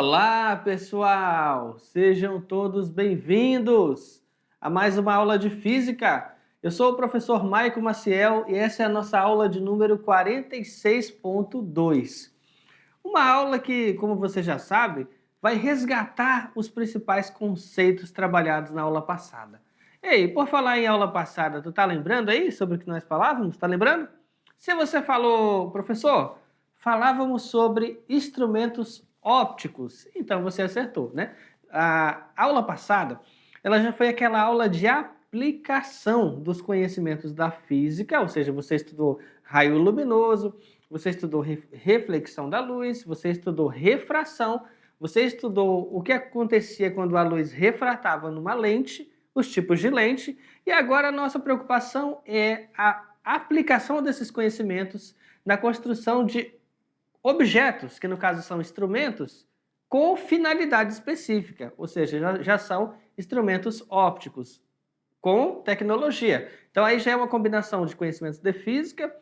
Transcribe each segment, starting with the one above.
Olá, pessoal! Sejam todos bem-vindos a mais uma aula de Física. Eu sou o professor Maico Maciel e essa é a nossa aula de número 46.2. Uma aula que, como você já sabe, vai resgatar os principais conceitos trabalhados na aula passada. Ei, por falar em aula passada, tu tá lembrando aí sobre o que nós falávamos? Tá lembrando? Se você falou, professor, falávamos sobre instrumentos ópticos, então você acertou, né? A aula passada, ela já foi aquela aula de aplicação dos conhecimentos da física, ou seja, você estudou raio luminoso, você estudou reflexão da luz, você estudou refração, você estudou o que acontecia quando a luz refratava numa lente, os tipos de lente, e agora a nossa preocupação é a aplicação desses conhecimentos na construção de objetos, que no caso são instrumentos, com finalidade específica, ou seja, já são instrumentos ópticos com tecnologia. Então aí já é uma combinação de conhecimentos de física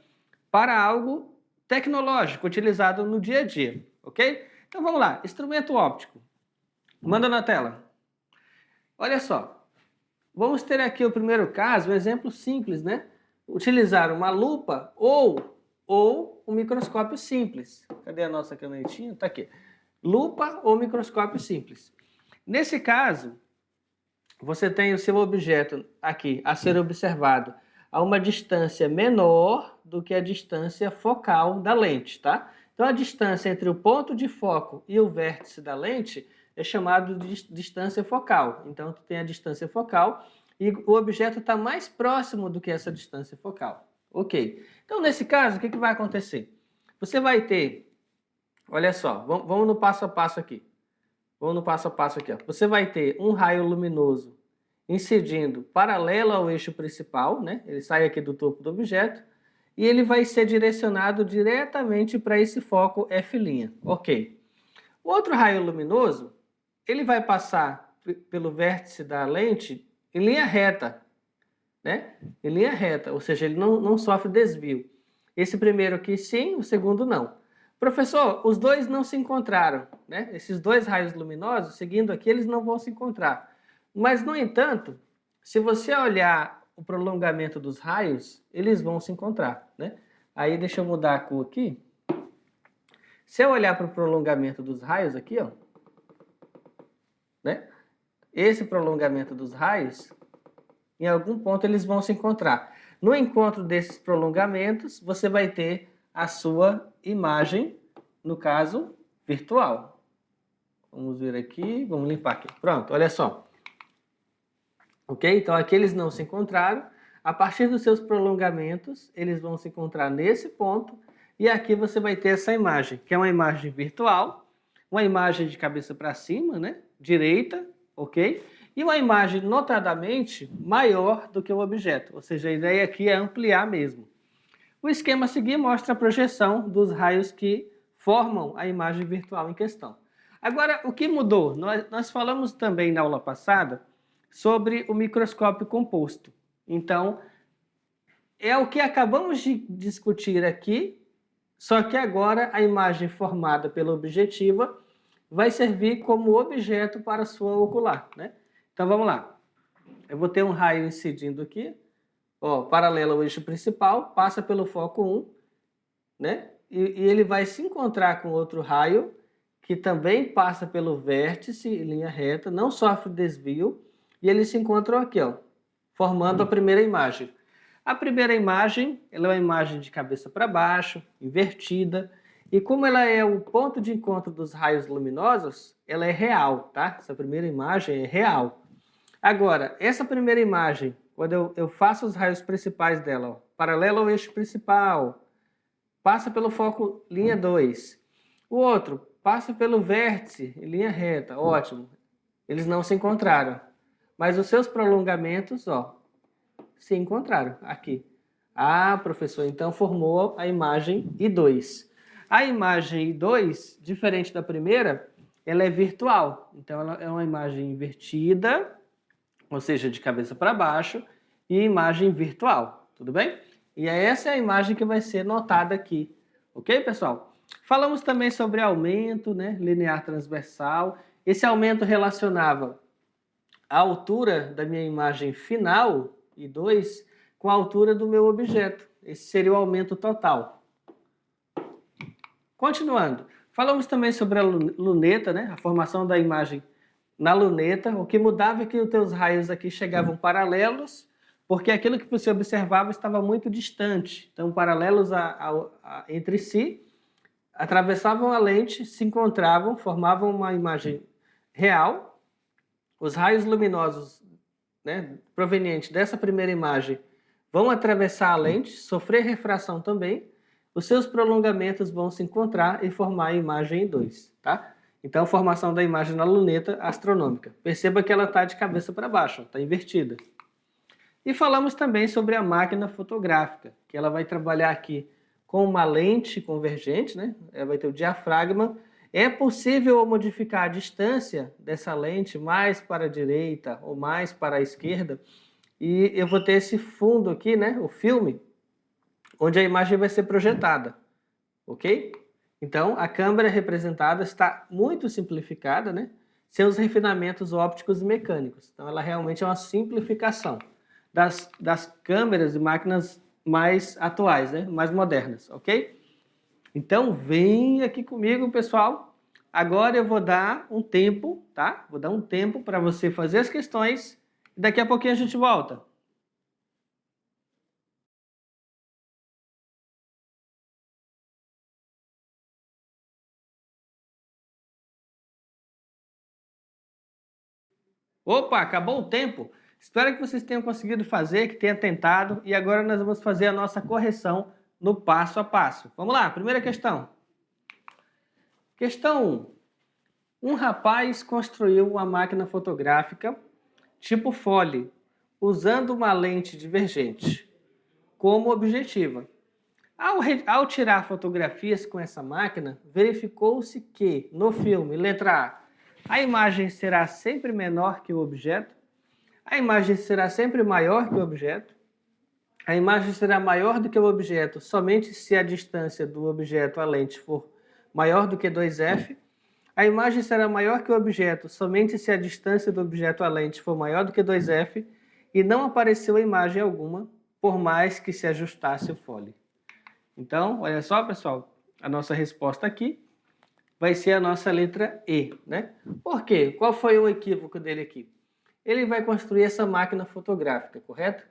para algo tecnológico, utilizado no dia a dia, ok? Então vamos lá, instrumento óptico. Manda na tela. Olha só, vamos ter aqui o primeiro caso, um exemplo simples, né? Utilizar uma lupa ou um microscópio simples. Cadê a nossa canetinha? Está aqui. Lupa ou microscópio simples. Nesse caso, você tem o seu objeto aqui a ser observado a uma distância menor do que a distância focal da lente, tá? Então a distância entre o ponto de foco e o vértice da lente é chamado de distância focal. Então tu tem a distância focal e o objeto está mais próximo do que essa distância focal. Ok. Então nesse caso, o que vai acontecer? Você vai ter, olha só, vamos no passo a passo aqui. Vamos no passo a passo aqui, ó. Você vai ter um raio luminoso incidindo paralelo ao eixo principal, né? Ele sai aqui do topo do objeto e ele vai ser direcionado diretamente para esse foco F'. Ok. O outro raio luminoso, ele vai passar pelo vértice da lente em linha reta, né? Em linha reta, ou seja, ele não sofre desvio. Esse primeiro aqui sim, o segundo não. Professor, os dois não se encontraram, né? Esses dois raios luminosos, seguindo aqui, eles não vão se encontrar. Mas, no entanto, se você olhar o prolongamento dos raios, eles vão se encontrar, né? Aí, deixa eu mudar a cor aqui. Se eu olhar para o prolongamento dos raios aqui, ó, né? Esse prolongamento dos raios, em algum ponto eles vão se encontrar. No encontro desses prolongamentos, você vai ter a sua imagem, no caso, virtual. Vamos ver aqui, vamos limpar aqui. Pronto, olha só. Ok? Então aqui eles não se encontraram. A partir dos seus prolongamentos, eles vão se encontrar nesse ponto. E aqui você vai ter essa imagem, que é uma imagem virtual, uma imagem de cabeça para cima, né? Direita, ok? E uma imagem notadamente maior do que o objeto. Ou seja, a ideia aqui é ampliar mesmo. O esquema a seguir mostra a projeção dos raios que formam a imagem virtual em questão. Agora, o que mudou? Nós falamos também na aula passada sobre o microscópio composto. Então, é o que acabamos de discutir aqui, só que agora a imagem formada pela objetiva vai servir como objeto para a sua ocular, né? Então, vamos lá. Eu vou ter um raio incidindo aqui, ó, paralelo ao eixo principal, passa pelo foco 1, né? E ele vai se encontrar com outro raio que também passa pelo vértice em linha reta, não sofre desvio, e eles se encontram aqui, ó, formando a primeira imagem. A primeira imagem, ela é uma imagem de cabeça para baixo, invertida, e como ela é o ponto de encontro dos raios luminosos, ela é real, tá? Essa primeira imagem é real. Agora, essa primeira imagem, quando eu faço os raios principais dela, ó, paralelo ao eixo principal, passa pelo foco linha 2. O outro passa pelo vértice em linha reta, ótimo. Eles não se encontraram. Mas os seus prolongamentos, ó, se encontraram aqui. Ah, professor, então formou a imagem I2. A imagem I2, diferente da primeira, ela é virtual. Então, ela é uma imagem invertida, ou seja, de cabeça para baixo, e imagem virtual, tudo bem? E essa é a imagem que vai ser notada aqui, ok, pessoal? Falamos também sobre aumento, né, linear transversal. Esse aumento relacionava a altura da minha imagem final, I2, com a altura do meu objeto. Esse seria o aumento total. Continuando, falamos também sobre a luneta, né, a formação da imagem na luneta. O que mudava é que os teus raios aqui chegavam paralelos, porque aquilo que você observava estava muito distante. Então, paralelos entre si, atravessavam a lente, se encontravam, formavam uma imagem real. Os raios luminosos, né, provenientes dessa primeira imagem vão atravessar a lente, sofrer refração também. Os seus prolongamentos vão se encontrar e formar a imagem em dois, tá? Então, formação da imagem na luneta astronômica. Perceba que ela está de cabeça para baixo, está invertida. E falamos também sobre a máquina fotográfica, que ela vai trabalhar aqui com uma lente convergente, né? Ela vai ter o diafragma. É possível modificar a distância dessa lente mais para a direita ou mais para a esquerda. E eu vou ter esse fundo aqui, né? O filme, onde a imagem vai ser projetada. Ok? Então, a câmera representada está muito simplificada, né? Seus refinamentos ópticos e mecânicos. Então, ela realmente é uma simplificação das câmeras e máquinas mais atuais, né? Mais modernas, ok? Então, vem aqui comigo, pessoal. Agora eu vou dar um tempo, tá? Vou dar um tempo para você fazer as questões e daqui a pouquinho a gente volta. Opa, acabou o tempo. Espero que vocês tenham conseguido fazer, que tenham tentado. E agora nós vamos fazer a nossa correção no passo a passo. Vamos lá, primeira questão. Questão 1. Um rapaz construiu uma máquina fotográfica tipo Foley, usando uma lente divergente como objetiva. Ao tirar fotografias com essa máquina, verificou-se que, no filme, letra A imagem será sempre menor que o objeto, a imagem será sempre maior que o objeto, a imagem será maior do que o objeto somente se a distância do objeto à lente for maior do que 2f, a imagem será maior que o objeto somente se a distância do objeto à lente for maior do que 2f, e não apareceu imagem alguma, por mais que se ajustasse o Foley. Então, olha só, pessoal, a nossa resposta aqui vai ser a nossa letra E, né? Por quê? Qual foi o equívoco dele aqui? Ele vai construir essa máquina fotográfica, correto?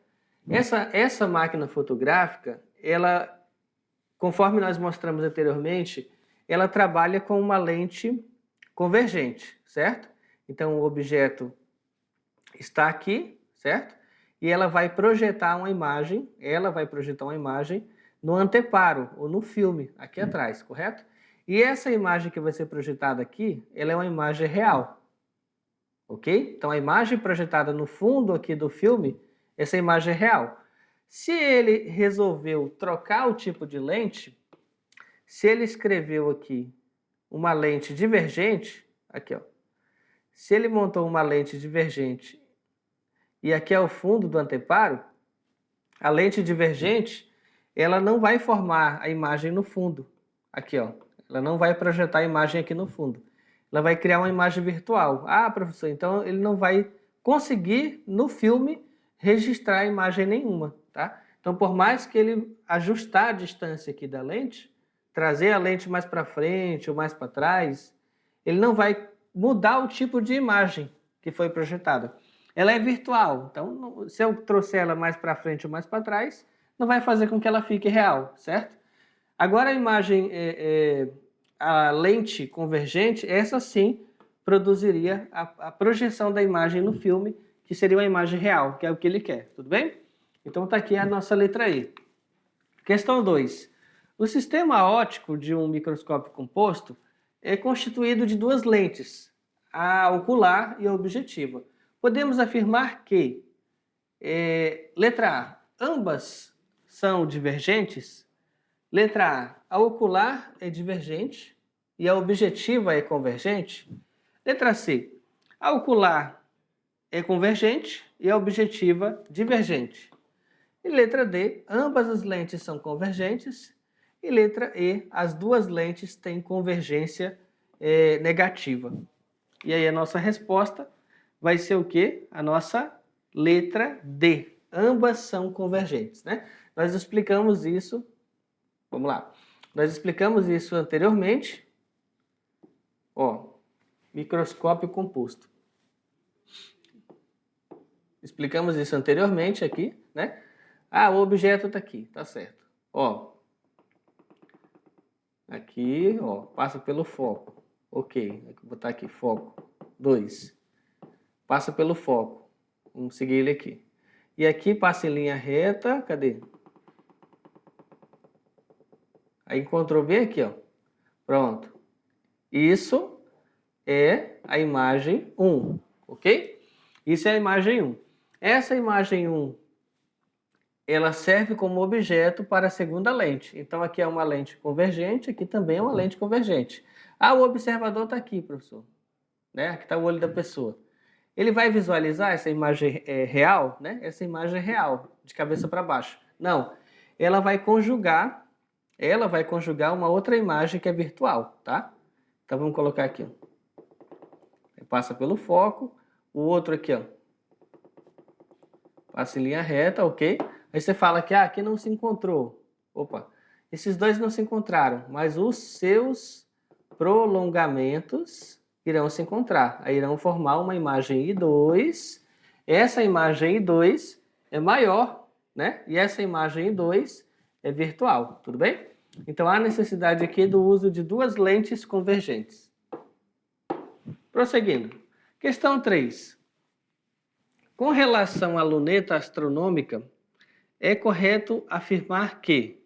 Essa máquina fotográfica, ela, conforme nós mostramos anteriormente, ela trabalha com uma lente convergente, certo? Então, o objeto está aqui, certo? E ela vai projetar uma imagem, no anteparo, ou no filme, aqui atrás, correto? E essa imagem que vai ser projetada aqui, ela é uma imagem real, ok? Então, a imagem projetada no fundo aqui do filme, essa imagem é real. Se ele resolveu trocar o tipo de lente, se ele escreveu aqui uma lente divergente, aqui ó, se ele montou uma lente divergente e aqui é o fundo do anteparo, a lente divergente, ela não vai formar a imagem no fundo, aqui ó, ela não vai projetar a imagem aqui no fundo, ela vai criar uma imagem virtual. Ah, professor, então ele não vai conseguir no filme registrar imagem nenhuma, tá? Então, por mais que ele ajustar a distância aqui da lente, trazer a lente mais para frente ou mais para trás, ele não vai mudar o tipo de imagem que foi projetada. Ela é virtual, então se eu trouxer ela mais para frente ou mais para trás, não vai fazer com que ela fique real, certo? Agora a imagem, a lente convergente, essa sim produziria a projeção da imagem no filme, que seria uma imagem real, que é o que ele quer, tudo bem? Então está aqui a nossa letra E. Questão 2. O sistema óptico de um microscópio composto é constituído de duas lentes, a ocular e a objetiva. Podemos afirmar que, letra A, ambas são divergentes. Letra A ocular é divergente e a objetiva é convergente. Letra C, a ocular é convergente e a objetiva divergente. E letra D, ambas as lentes são convergentes E letra E, as duas lentes têm convergência negativa. E aí a nossa resposta vai ser o quê? A nossa letra D. Ambas são convergentes, né? Nós explicamos isso, vamos lá. Nós explicamos isso anteriormente. Ó, microscópio composto. Explicamos isso anteriormente aqui, né? Ah, o objeto está aqui, tá certo. Ó, aqui, ó, passa pelo foco. Ok, vou botar aqui, foco. 2. Passa pelo foco. Vamos seguir ele aqui. E aqui passa em linha reta, cadê? Aí encontrou bem aqui, ó. Pronto. Isso é a imagem 1, ok? Isso é a imagem 1. Essa imagem 1, ela serve como objeto para a segunda lente. Então aqui é uma lente convergente, aqui também é uma lente convergente. Ah, o observador está aqui, professor. Né? Aqui está o olho da pessoa. Ele vai visualizar essa imagem real, né? Essa imagem real, de cabeça para baixo. Não, ela vai conjugar uma outra imagem que é virtual, tá? Então vamos colocar aqui, ó. Passa pelo foco, o outro aqui, ó. Passa em linha reta, ok? Aí você fala que aqui não se encontrou. Opa, esses dois não se encontraram, mas os seus prolongamentos irão se encontrar. Aí irão formar uma imagem I2. Essa imagem I2 é maior, né? E essa imagem I2 é virtual, tudo bem? Então há necessidade aqui do uso de duas lentes convergentes. Prosseguindo. Questão 3. Com relação à luneta astronômica, é correto afirmar que: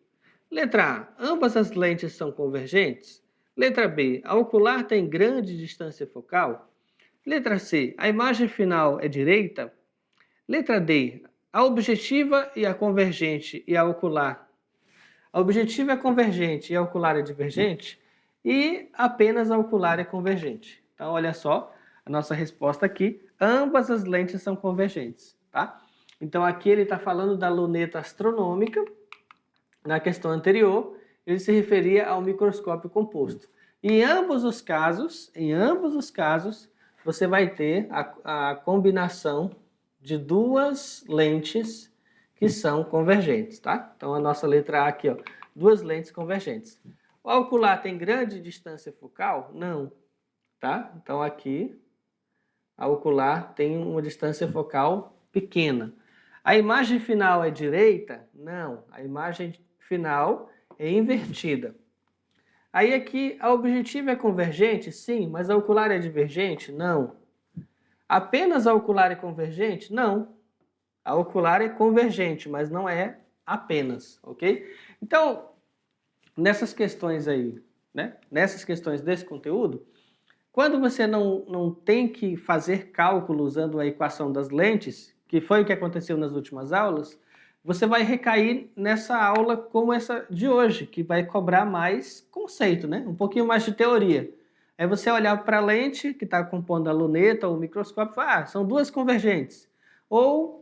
letra A, ambas as lentes são convergentes. Letra B, a ocular tem grande distância focal. Letra C, a imagem final é direita. Letra D, a objetiva e a convergente e a ocular. A objetiva é convergente e a ocular é divergente. E apenas a ocular é convergente. Então, olha só, a nossa resposta aqui, ambas as lentes são convergentes, tá? Então, aqui ele está falando da luneta astronômica. Na questão anterior, ele se referia ao microscópio composto. E em ambos os casos, você vai ter a combinação de duas lentes que são convergentes, tá? Então, a nossa letra A aqui, ó, duas lentes convergentes. O ocular tem grande distância focal? Não, tá? Então, aqui, a ocular tem uma distância focal pequena. A imagem final é direita? Não, a imagem final é invertida. Aí aqui, a objetiva é convergente? Sim, mas a ocular é divergente? Não. Apenas a ocular é convergente? Não. A ocular é convergente, mas não é apenas, ok? Então, nessas questões aí, né? Nessas questões desse conteúdo, quando você não tem que fazer cálculo usando a equação das lentes, que foi o que aconteceu nas últimas aulas, você vai recair nessa aula como essa de hoje, que vai cobrar mais conceito, né? Um pouquinho mais de teoria. Aí você olhar para a lente que está compondo a luneta ou o microscópio e fala, são duas convergentes. Ou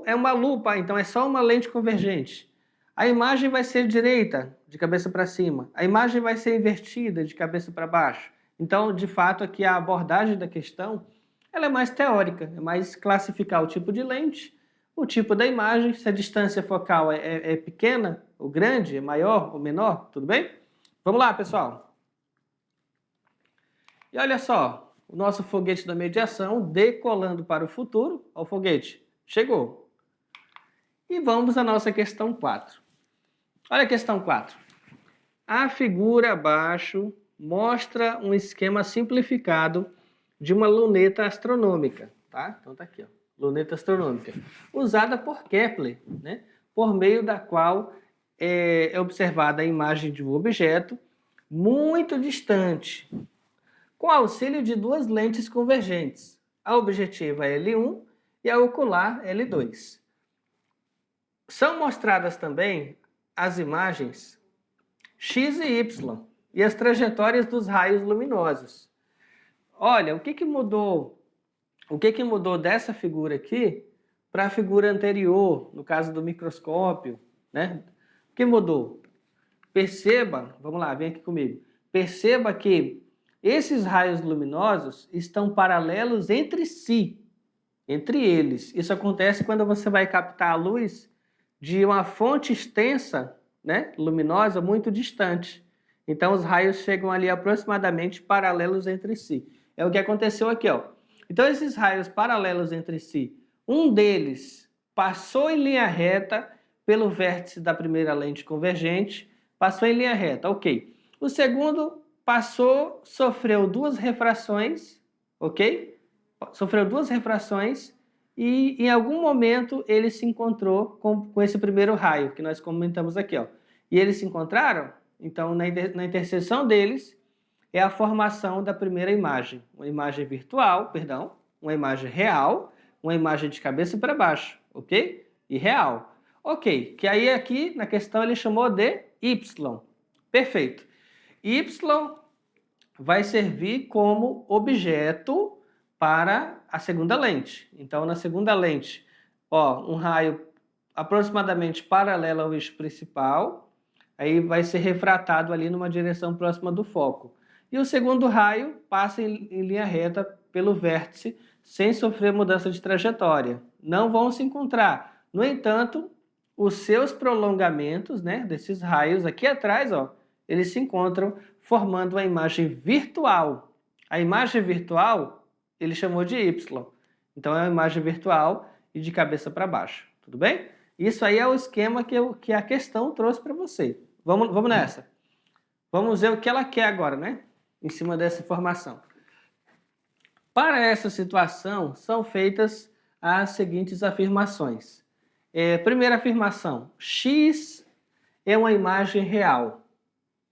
é uma lupa, então é só uma lente convergente. A imagem vai ser direita, de cabeça para cima. A imagem vai ser invertida, de cabeça para baixo. Então, de fato, aqui a abordagem da questão ela é mais teórica, é mais classificar o tipo de lente, o tipo da imagem, se a distância focal é pequena ou grande, é maior ou menor, tudo bem? Vamos lá, pessoal. E olha só, o nosso foguete da mediação decolando para o futuro. Olha o foguete, chegou. E vamos à nossa questão 4. Olha a questão 4. A figura abaixo mostra um esquema simplificado de uma luneta astronômica, tá? Então tá aqui, ó, luneta astronômica, usada por Kepler, né? Por meio da qual é observada a imagem de um objeto muito distante, com auxílio de duas lentes convergentes, a objetiva L1 e a ocular L2. São mostradas também as imagens X e Y e as trajetórias dos raios luminosos. Olha, o que mudou? O que mudou dessa figura aqui para a figura anterior, no caso do microscópio, né? O que mudou? Perceba, vamos lá, vem aqui comigo. Perceba que esses raios luminosos estão paralelos entre si, entre eles. Isso acontece quando você vai captar a luz de uma fonte extensa, né, luminosa, muito distante. Então os raios chegam ali aproximadamente paralelos entre si. É o que aconteceu aqui, ó. Então esses raios paralelos entre si, um deles passou em linha reta pelo vértice da primeira lente convergente, passou em linha reta, ok. O segundo passou, sofreu duas refrações, ok? Sofreu duas refrações e em algum momento ele se encontrou com esse primeiro raio que nós comentamos aqui, ó. E eles se encontraram, então na interseção deles é a formação da primeira imagem, uma imagem virtual, perdão, uma imagem real, uma imagem de cabeça para baixo, ok? E real. Ok, que aí aqui na questão ele chamou de Y. Perfeito. Y vai servir como objeto para a segunda lente. Então, na segunda lente, ó, um raio aproximadamente paralelo ao eixo principal, aí vai ser refratado ali numa direção próxima do foco. E o segundo raio passa em linha reta pelo vértice sem sofrer mudança de trajetória. Não vão se encontrar. No entanto, os seus prolongamentos, né, desses raios aqui atrás, ó, eles se encontram formando uma imagem virtual. A imagem virtual ele chamou de Y. Então é uma imagem virtual e de cabeça para baixo. Tudo bem? Isso aí é o esquema que a questão trouxe para você. Vamos nessa. Vamos ver o que ela quer agora, né? Em cima dessa informação. Para essa situação, são feitas as seguintes afirmações. Primeira afirmação, X é uma imagem real.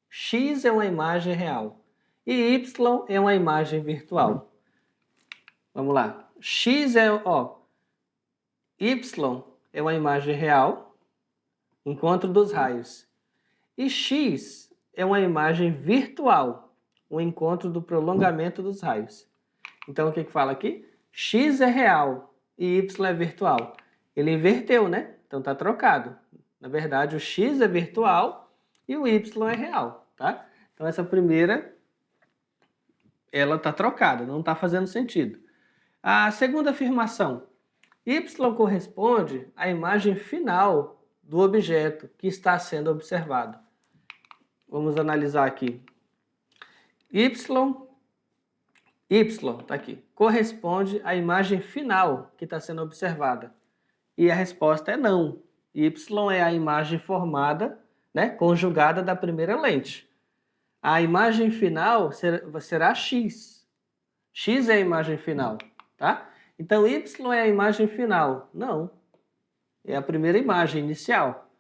X é uma imagem real. E Y é uma imagem virtual. Vamos lá. X é, ó, Y é uma imagem real, encontro dos raios. E X é uma imagem virtual, o encontro do prolongamento dos raios. Então, o que fala aqui? X é real e Y é virtual. Ele inverteu, né? Então, está trocado. Na verdade, o X é virtual e o Y é real, tá? Então, essa primeira, ela está trocada, não está fazendo sentido. A segunda afirmação. Y corresponde à imagem final do objeto que está sendo observado. Vamos analisar aqui. Y, tá aqui, corresponde à imagem final que está sendo observada. E a resposta é não. Y é a imagem formada, né, conjugada da primeira lente. A imagem final será X. X é a imagem final, tá? Então, Y é a imagem final. Não. É a primeira imagem inicial.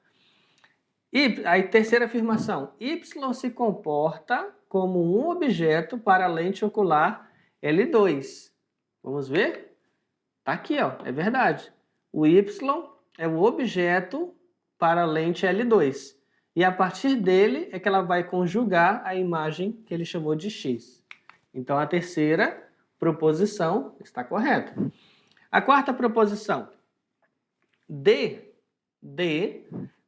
E a terceira afirmação. Y se comporta como um objeto para a lente ocular L2. Vamos ver? Tá aqui, ó. É verdade. O Y é o objeto para a lente L2. E a partir dele é que ela vai conjugar a imagem que ele chamou de X. Então, a terceira proposição está correta. A quarta proposição. D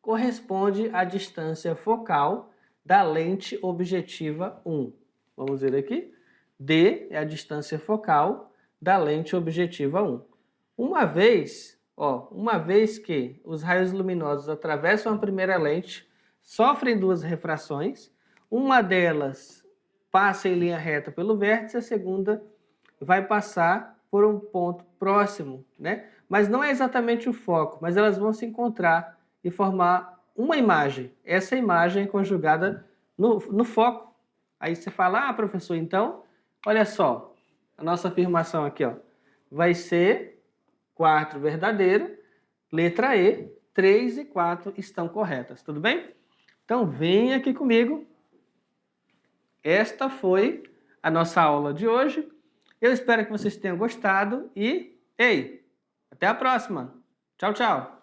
corresponde à distância focal da lente objetiva 1. Vamos ver aqui. D é a distância focal da lente objetiva 1. Uma vez que os raios luminosos atravessam a primeira lente, sofrem duas refrações, uma delas passa em linha reta pelo vértice, a segunda vai passar por um ponto próximo, né? Mas não é exatamente o foco, mas elas vão se encontrar e formar uma imagem. Essa imagem é conjugada no foco. Aí você fala, professor, então, olha só, a nossa afirmação aqui, ó, vai ser 4 verdadeira, letra E, 3 e 4 estão corretas, tudo bem? Então, vem aqui comigo. Esta foi a nossa aula de hoje. Eu espero que vocês tenham gostado e, até a próxima. Tchau, tchau.